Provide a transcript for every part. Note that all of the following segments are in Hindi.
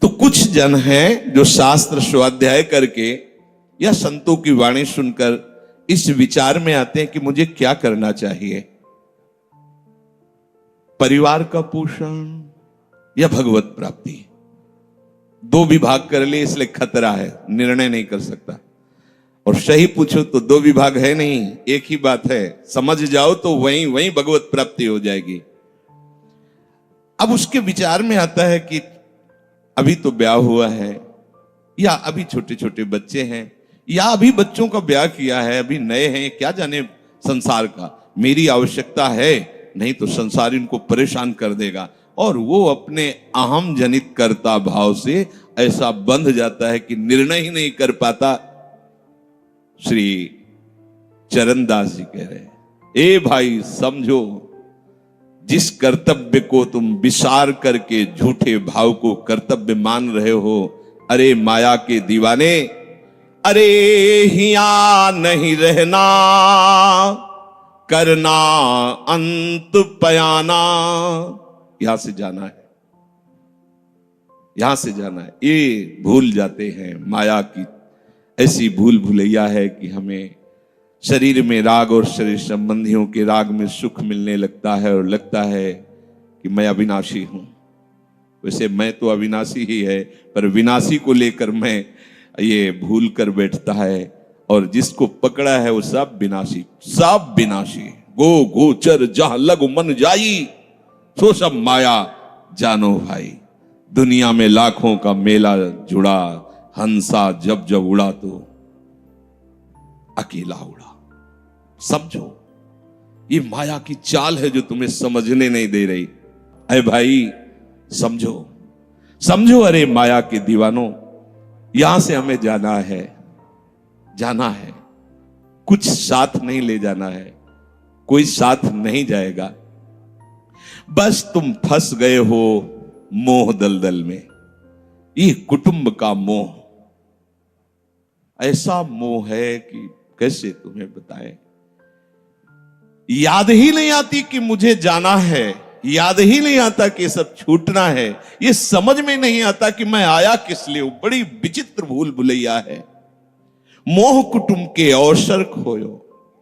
तो कुछ जन हैं जो शास्त्र स्वाध्याय करके या संतों की वाणी सुनकर इस विचार में आते हैं कि मुझे क्या करना चाहिए, परिवार का पोषण या भगवत प्राप्ति। दो विभाग कर लिए इसलिए खतरा है, निर्णय नहीं कर सकता। और सही पूछो तो दो विभाग है नहीं, एक ही बात है। समझ जाओ तो वहीं वहीं भगवत प्राप्ति हो जाएगी। अब उसके विचार में आता है कि अभी तो ब्याह हुआ है, या अभी छोटे छोटे बच्चे हैं, या अभी बच्चों का ब्याह किया है, अभी नए हैं, क्या जाने संसार का, मेरी आवश्यकता है, नहीं तो संसार इनको परेशान कर देगा। और वो अपने अहम जनित कर्ता भाव से ऐसा बंध जाता है कि निर्णय ही नहीं कर पाता। श्री चरणदास जी कह रहे हैं, ए भाई समझो, जिस कर्तव्य को तुम विसार करके झूठे भाव को कर्तव्य मान रहे हो, अरे माया के दीवाने, अरे हिया नहीं रहना, करना अंत पयाना। यहां से जाना है, यहां से जाना है। ये भूल जाते हैं, माया की ऐसी भूल भुलैया है कि हमें शरीर में राग और शरीर संबंधियों के राग में सुख मिलने लगता है और लगता है कि मैं अविनाशी हूं। वैसे मैं तो अविनाशी ही है, पर विनाशी को लेकर मैं ये भूल कर बैठता है, और जिसको पकड़ा है वो सब विनाशी, सब विनाशी। गो गोचर जहां लगु मन जाई, सो सब माया जानो भाई। दुनिया में लाखों का मेला जुड़ा, हंसा जब जब उड़ा तो अकेला उड़ा। समझो, ये माया की चाल है जो तुम्हें समझने नहीं दे रही। अरे भाई समझो, समझो, अरे माया के दीवानों, यहां से हमें जाना है, जाना है। कुछ साथ नहीं ले जाना है, कोई साथ नहीं जाएगा। बस तुम फंस गए हो मोह दलदल में। ये कुटुंब का मोह ऐसा मोह है कि कैसे तुम्हें बताएं। याद ही नहीं आती कि मुझे जाना है, याद ही नहीं आता कि सब छूटना है, ये समझ में नहीं आता कि मैं आया किस लिए। बड़ी विचित्र भूल भुलैया है। मोह कुटुंब के अवसर खोयो।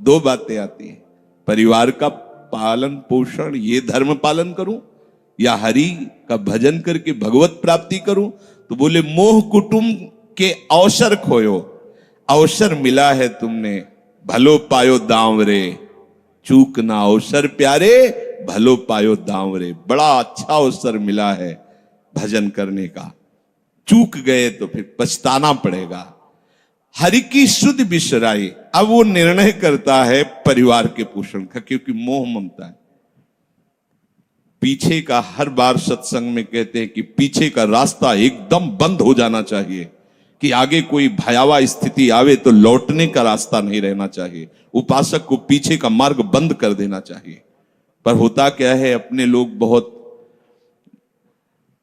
दो बातें आती हैं, परिवार का पालन पोषण, ये धर्म पालन करूं, या हरि का भजन करके भगवत प्राप्ति करूं। तो बोले मोह कुटुंब के अवसर खोयो। अवसर मिला है तुमने, भलो पायो दांव रे, चूक ना अवसर प्यारे, भलो पायो दांव रे। बड़ा अच्छा अवसर मिला है भजन करने का, चूक गए तो फिर पछताना पड़ेगा। हरि की शुद्ध बिसराई। अब वो निर्णय करता है परिवार के पोषण का, क्योंकि मोह ममता है। पीछे का, हर बार सत्संग में कहते हैं कि पीछे का रास्ता एकदम बंद हो जाना चाहिए, कि आगे कोई भयावह स्थिति आवे तो लौटने का रास्ता नहीं रहना चाहिए। उपासक को पीछे का मार्ग बंद कर देना चाहिए। पर होता क्या है, अपने लोग बहुत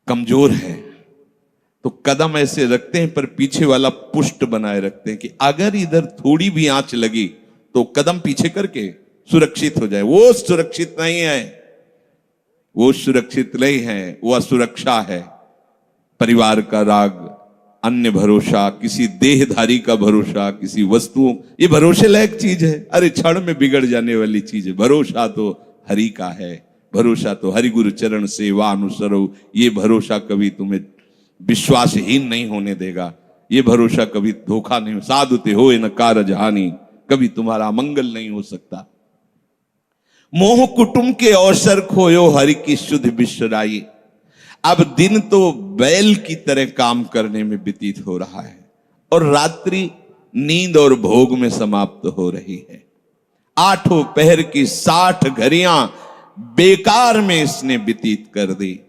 कमजोर हैं, तो कदम ऐसे रखते हैं पर पीछे वाला पुष्ट बनाए रखते हैं कि अगर इधर थोड़ी भी आंच लगी तो कदम पीछे करके सुरक्षित हो जाए। वो सुरक्षित नहीं है, वो सुरक्षित नहीं है, वो असुरक्षा है। परिवार का राग, अन्य भरोसा, किसी देहधारी का भरोसा, किसी वस्तुओं, ये भरोसे लायक चीज है, अरे क्षण में बिगड़ जाने वाली चीज है। भरोसा तो हरि का है, भरोसा तो हरि गुरु चरण सेवा अनुसरो। ये भरोसा कभी तुम्हें विश्वासहीन नहीं होने देगा। ये भरोसा कभी धोखा नहीं, साधुते हो न कारज हानि, कभी तुम्हारा अमंगल नहीं हो सकता। मोह कुटुंब के अवसर खोयो, हरि की शुद्ध बिसराई। अब दिन तो बैल की तरह काम करने में व्यतीत हो रहा है, और रात्रि नींद और भोग में समाप्त हो रही है। आठों पहर की 60 घड़ियां बेकार में इसने व्यतीत कर दी।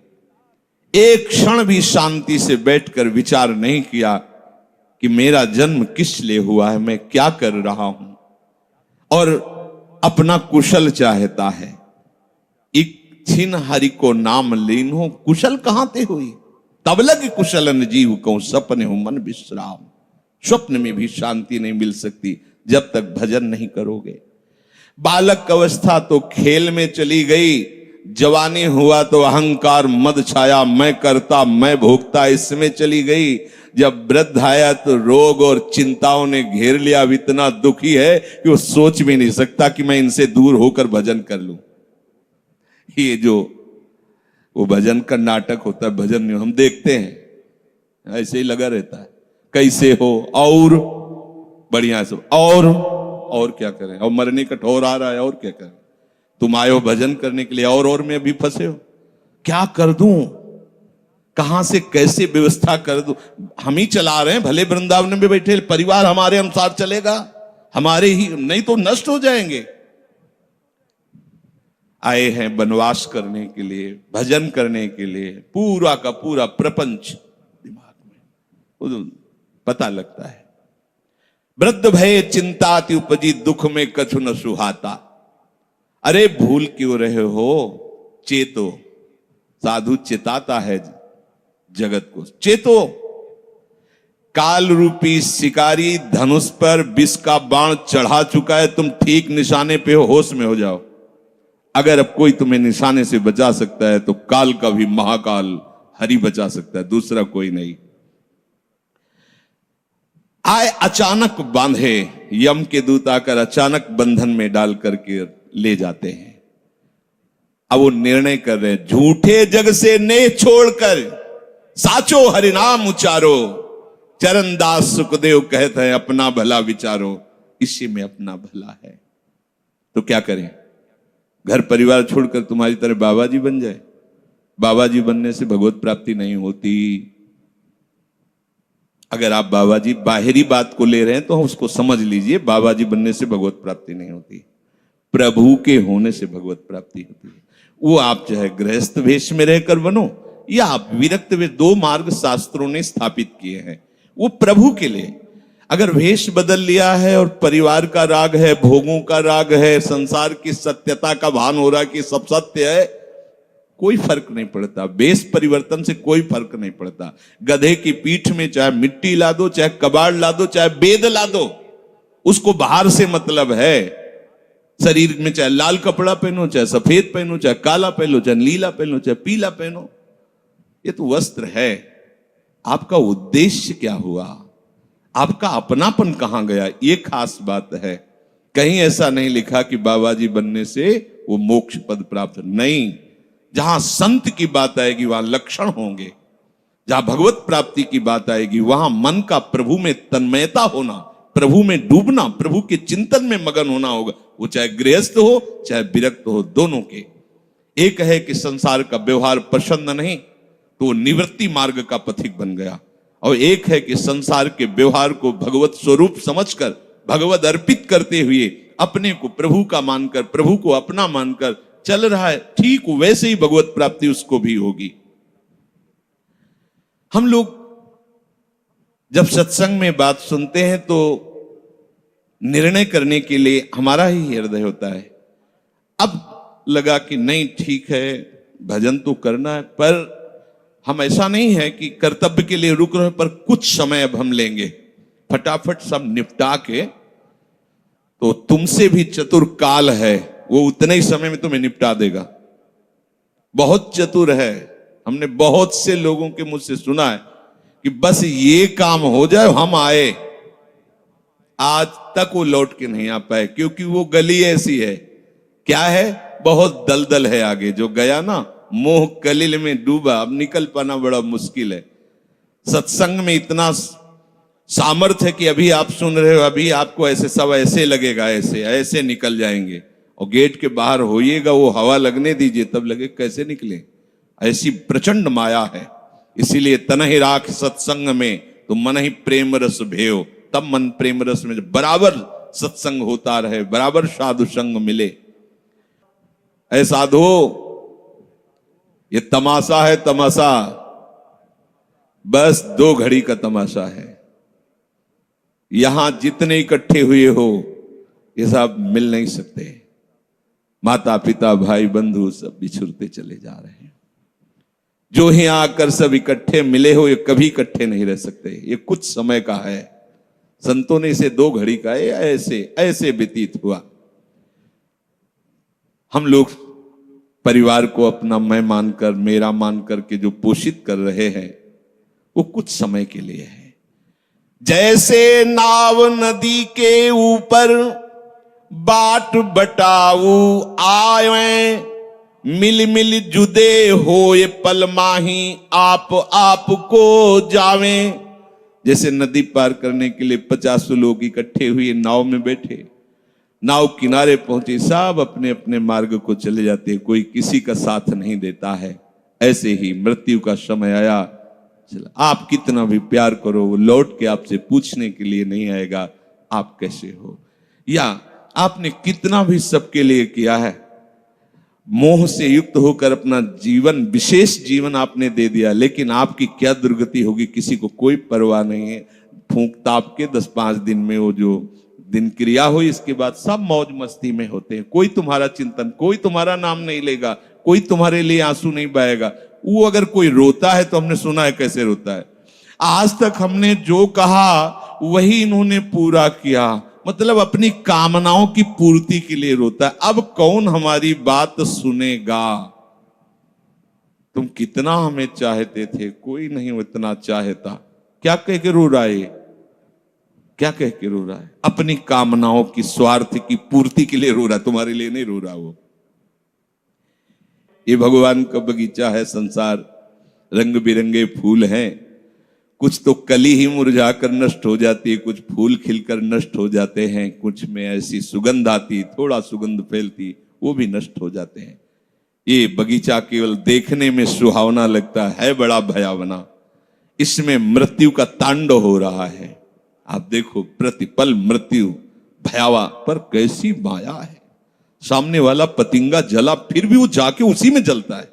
एक क्षण भी शांति से बैठकर विचार नहीं किया कि मेरा जन्म किस लिए हुआ है, मैं क्या कर रहा हूं, और अपना कुशल चाहता है। एक छिन हरि को नाम लीनो, कुशल कहां ते हुई, तब लग कुशलन जीव को सपने हो मन विश्राम। स्वप्न में भी शांति नहीं मिल सकती जब तक भजन नहीं करोगे। बालक अवस्था तो खेल में चली गई, जवानी हुआ तो अहंकार मद छाया, मैं करता मैं भोगता इसमें चली गई। जब वृद्ध आया तो रोग और चिंताओं ने घेर लिया। अब इतना दुखी है कि वो सोच भी नहीं सकता कि मैं इनसे दूर होकर भजन कर लूं। ये जो वो भजन का नाटक होता है, भजन नहीं, हम देखते हैं ऐसे ही लगा रहता है। कैसे हो और बढ़िया सब और क्या करें, और मरने का ठौर आ रहा है, और क्या करें। तुम आए हो भजन करने के लिए और में भी फंसे हो। क्या कर दूं, कहां से कैसे व्यवस्था कर दूं। हम ही चला रहे हैं, भले वृंदावन में बैठे परिवार हमारे अनुसार चलेगा, हमारे ही, नहीं तो नष्ट हो जाएंगे। आए हैं वनवास करने के लिए, भजन करने के लिए, पूरा का पूरा प्रपंच दिमाग में पता लगता है। वृद्ध भय चिंताति उपजी, दुख में कछु न सुहाता। अरे भूल क्यों रहे हो, चेतो। साधु चिताता है जगत को, चेतो। काल रूपी शिकारी धनुष पर विष का बाण चढ़ा चुका है, तुम ठीक निशाने पे हो, होश में हो जाओ। अगर अब कोई तुम्हें निशाने से बचा सकता है तो काल का भी महाकाल हरि बचा सकता है, दूसरा कोई नहीं। आए अचानक बांधे, यम के दूत आकर अचानक बंधन में डाल करके ले जाते हैं। अब वो निर्णय कर रहे हैं, झूठे जग से नेह छोड़कर साचो हरिनाम उचारो। चरणदास सुखदेव कहते हैं अपना भला विचारो, इसी में अपना भला है। तो क्या करें, घर परिवार छोड़कर तुम्हारी तरह बाबा जी बन जाए। बाबा जी बनने से भगवत प्राप्ति नहीं होती। अगर आप बाबा जी बाहरी बात को ले रहे हैं तो उसको समझ लीजिए, बाबा जी बनने से भगवत प्राप्ति नहीं होती, प्रभु के होने से भगवत प्राप्ति होती है। वो आप चाहे गृहस्थ वेश में रहकर बनो या आप विरक्त वेश, दो मार्ग शास्त्रों ने स्थापित किए हैं, वो प्रभु के लिए। अगर वेश बदल लिया है और परिवार का राग है, भोगों का राग है, संसार की सत्यता का भान हो रहा कि सब सत्य है, कोई फर्क नहीं पड़ता। वेश परिवर्तन से कोई फर्क नहीं पड़ता। गधे की पीठ में चाहे मिट्टी ला दो, चाहे कबाड़ ला दो, चाहे बेद ला दो, उसको बाहर से मतलब है। शरीर में चाहे लाल कपड़ा पहनो, चाहे सफेद पहनो, चाहे काला पहनो, चाहे नीला पहनो, चाहे पीला पहनो, ये तो वस्त्र है। आपका उद्देश्य क्या हुआ, आपका अपनापन कहां गया, ये खास बात है। कहीं ऐसा नहीं लिखा कि बाबा जी बनने से वो मोक्ष पद प्राप्त, नहीं। जहां संत की बात आएगी वहां लक्षण होंगे, जहां भगवत प्राप्ति की बात आएगी वहां मन का प्रभु में तन्मयता होना, प्रभु में डूबना, प्रभु के चिंतन में मगन होना होगा। वो चाहे गृहस्थ हो चाहे विरक्त हो, दोनों के। एक है कि संसार का व्यवहार पसंद नहीं तो निवृत्ति मार्ग का पथिक बन गया, और एक है कि संसार के व्यवहार को भगवत स्वरूप समझकर, भगवत अर्पित करते हुए अपने को प्रभु का मानकर, प्रभु को अपना मानकर चल रहा है, ठीक वैसे ही भगवत प्राप्ति उसको भी होगी। हम लोग जब सत्संग में बात सुनते हैं तो निर्णय करने के लिए हमारा ही हृदय होता है। अब लगा कि नहीं ठीक है, भजन तो करना है, पर हम ऐसा नहीं है कि कर्तव्य के लिए रुक रहे, पर कुछ समय अब हम लेंगे, फटाफट सब निपटा के। तो तुमसे भी चतुर काल है, वो उतने ही समय में तुम्हें निपटा देगा। बहुत चतुर है। हमने बहुत से लोगों के मुझ से सुना है कि बस ये काम हो जाए हम आए, आज तक वो लौट के नहीं आ पाए, क्योंकि वो गली ऐसी है, क्या है, बहुत दलदल है आगे। जो गया ना मोह कलिल में डूबा, अब निकल पाना बड़ा मुश्किल है। सत्संग में इतना सामर्थ्य है कि अभी आप सुन रहे हो, अभी आपको ऐसे सब ऐसे लगेगा, ऐसे ऐसे निकल जाएंगे, और गेट के बाहर होइएगा, वो हवा लगने दीजिए, तब लगे कैसे निकले। ऐसी प्रचंड माया है। इसीलिए तन ही राख सत्संग में तो मन ही प्रेम रस भेयो, तब मन प्रेम रस में बराबर सत्संग होता रहे, बराबर साधु संग मिले। ऐ साधु, ये तमाशा है, तमाशा बस 2 घड़ी का तमाशा है। यहां जितने इकट्ठे हुए हो ये सब मिल नहीं सकते। माता पिता भाई बंधु सब बिछुड़ते चले जा रहे हैं। जो ही आकर सब इकट्ठे मिले हो, ये कभी इकट्ठे नहीं रह सकते। ये कुछ समय का है। संतों ने इसे 2 घड़ी का ऐसे ऐसे व्यतीत हुआ। हम लोग परिवार को अपना मैं मानकर, मेरा मानकर के जो पोषित कर रहे हैं, वो कुछ समय के लिए है। जैसे नाव नदी के ऊपर बाट बटाऊ आए, मिल मिल जुदे होए पल माही आप को जावे। जैसे नदी पार करने के लिए 50 लोग इकट्ठे हुए नाव में बैठे, नाव किनारे पहुंचे, सब अपने अपने मार्ग को चले जाते हैं, कोई किसी का साथ नहीं देता है। ऐसे ही मृत्यु का समय आया, चला आप कितना भी प्यार करो, वो लौट के आपसे पूछने के लिए नहीं आएगा आप कैसे हो, या आपने कितना भी सबके लिए किया है, मोह से युक्त होकर अपना जीवन, विशेष जीवन आपने दे दिया, लेकिन आपकी क्या दुर्गति होगी किसी को कोई परवाह नहीं है। फूंक ताप के 10-5 दिन में वो जो दिन क्रिया हुई, इसके बाद सब मौज मस्ती में होते हैं। कोई तुम्हारा चिंतन, कोई तुम्हारा नाम नहीं लेगा, कोई तुम्हारे लिए आंसू नहीं बहाएगा। वो अगर कोई रोता है तो हमने सुना है कैसे रोता है। आज तक हमने जो कहा वही इन्होंने पूरा किया, मतलब अपनी कामनाओं की पूर्ति के लिए रोता है। अब कौन हमारी बात सुनेगा? तुम कितना हमें चाहते थे, कोई नहीं उतना चाहता। क्या कह के रो रहा है? क्या कह के रो रहा है? अपनी कामनाओं की, स्वार्थ की पूर्ति के लिए रो रहा है, तुम्हारे लिए नहीं रो रहा। वो ये भगवान का बगीचा है संसार, रंग बिरंगे फूल हैं, कुछ तो कली ही मुरझाकर नष्ट हो जाती है, कुछ फूल खिलकर नष्ट हो जाते हैं, कुछ में ऐसी सुगंध आती, थोड़ा सुगंध फैलती, वो भी नष्ट हो जाते हैं। ये बगीचा केवल देखने में सुहावना लगता है बड़ा भयावना। इसमें मृत्यु का तांडव हो रहा है। आप देखो, प्रतिपल मृत्यु भयावा, पर कैसी माया है। सामने वाला पतिंगा जला, फिर भी वो जाके उसी में जलता है।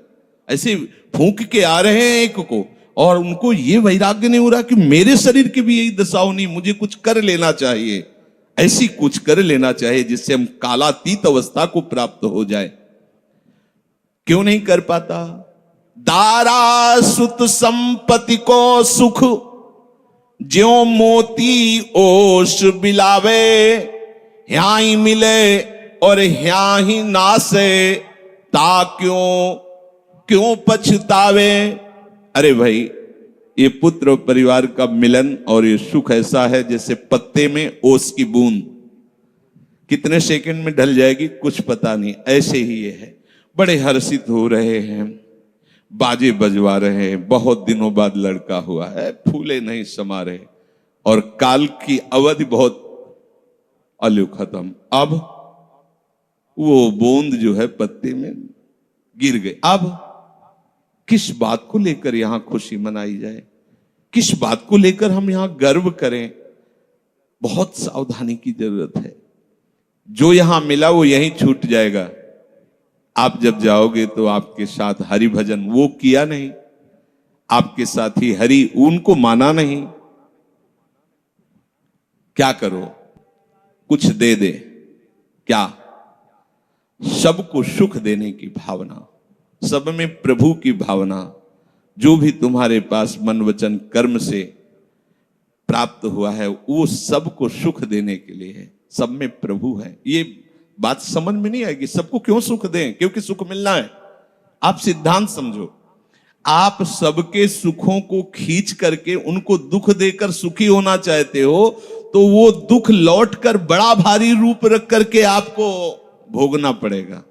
ऐसे फूंक के आ रहे हैं एक को, और उनको ये वैराग्य नहीं हो रहा कि मेरे शरीर की भी यही दशा होनी, मुझे कुछ कर लेना चाहिए, ऐसी कुछ कर लेना चाहिए जिससे हम कालातीत अवस्था को प्राप्त हो जाए। क्यों नहीं कर पाता? दारा सुत संपत्ति को सुख, ज्यों मोती ओस बिलावे, यहाँ ही मिले और यहाँ ही नासे, ता क्यों पछतावे। अरे भाई, ये पुत्र परिवार का मिलन और ये सुख ऐसा है जैसे पत्ते में ओस की बूंद, कितने सेकंड में ढल जाएगी कुछ पता नहीं। ऐसे ही ये है। बड़े हर्षित हो रहे हैं, बाजे बजवा रहे हैं, बहुत दिनों बाद लड़का हुआ है, फूले नहीं समा रहे, और काल की अवधि बहुत अलू खत्म। अब वो बूंद जो है पत्ते में गिर गई। अब किस बात को लेकर यहां खुशी मनाई जाए, किस बात को लेकर हम यहां गर्व करें? बहुत सावधानी की जरूरत है। जो यहां मिला वो यहीं छूट जाएगा। आप जब जाओगे तो आपके साथ हरि भजन वो किया नहीं, आपके साथ ही हरि उनको माना नहीं, क्या करो? कुछ दे दे, क्या? सबको सुख देने की भावना, सब में प्रभु की भावना, जो भी तुम्हारे पास मन वचन कर्म से प्राप्त हुआ है वो सबको सुख देने के लिए है। सब में प्रभु है। ये बात समझ में नहीं आएगी, सबको क्यों सुख दें? क्योंकि सुख मिलना है। आप सिद्धांत समझो, आप सबके सुखों को खींच करके उनको दुख देकर सुखी होना चाहते हो, तो वो दुख लौटकर बड़ा भारी रूप रख करके आपको भोगना पड़ेगा।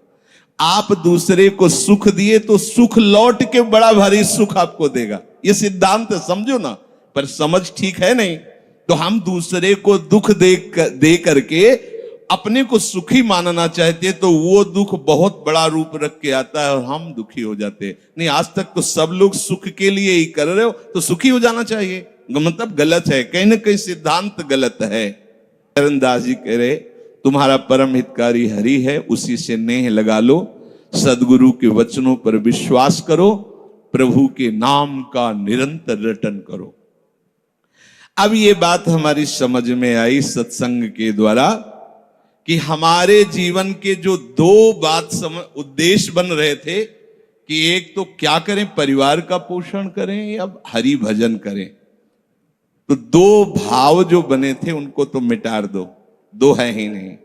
आप दूसरे को सुख दिए तो सुख लौट के बड़ा भारी सुख आपको देगा। ये सिद्धांत समझो ना, पर समझ ठीक है नहीं। तो हम दूसरे को दुख दे करके अपने को सुखी मानना चाहते हैं, तो वो दुख बहुत बड़ा रूप रख के आता है और हम दुखी हो जाते हैं। नहीं, आज तक तो सब लोग सुख के लिए ही कर रहे हो, तो सुखी हो जाना चाहिए। मतलब गलत है, कहीं ना कहीं सिद्धांत गलत है। चरणदास जी कह रहे, तुम्हारा परम हितकारी हरि है, उसी से नेह लगा लो, सदगुरु के वचनों पर विश्वास करो, प्रभु के नाम का निरंतर रटन करो। अब ये बात हमारी समझ में आई सत्संग के द्वारा कि हमारे जीवन के जो दो उद्देश्य बन रहे थे कि एक तो क्या करें, परिवार का पोषण करें या हरि भजन करें, तो दो भाव जो बने थे उनको तो मिटार दो, दो है ही नहीं।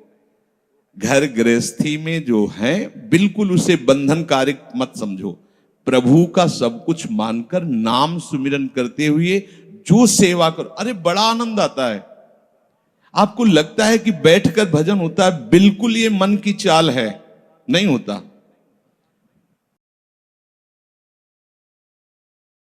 घर गृहस्थी में जो है बिल्कुल उसे बंधनकारी मत समझो। प्रभु का सब कुछ मानकर नाम सुमिरन करते हुए जो सेवा करो, अरे बड़ा आनंद आता है। आपको लगता है कि बैठकर भजन होता है, बिल्कुल ये मन की चाल है, नहीं होता।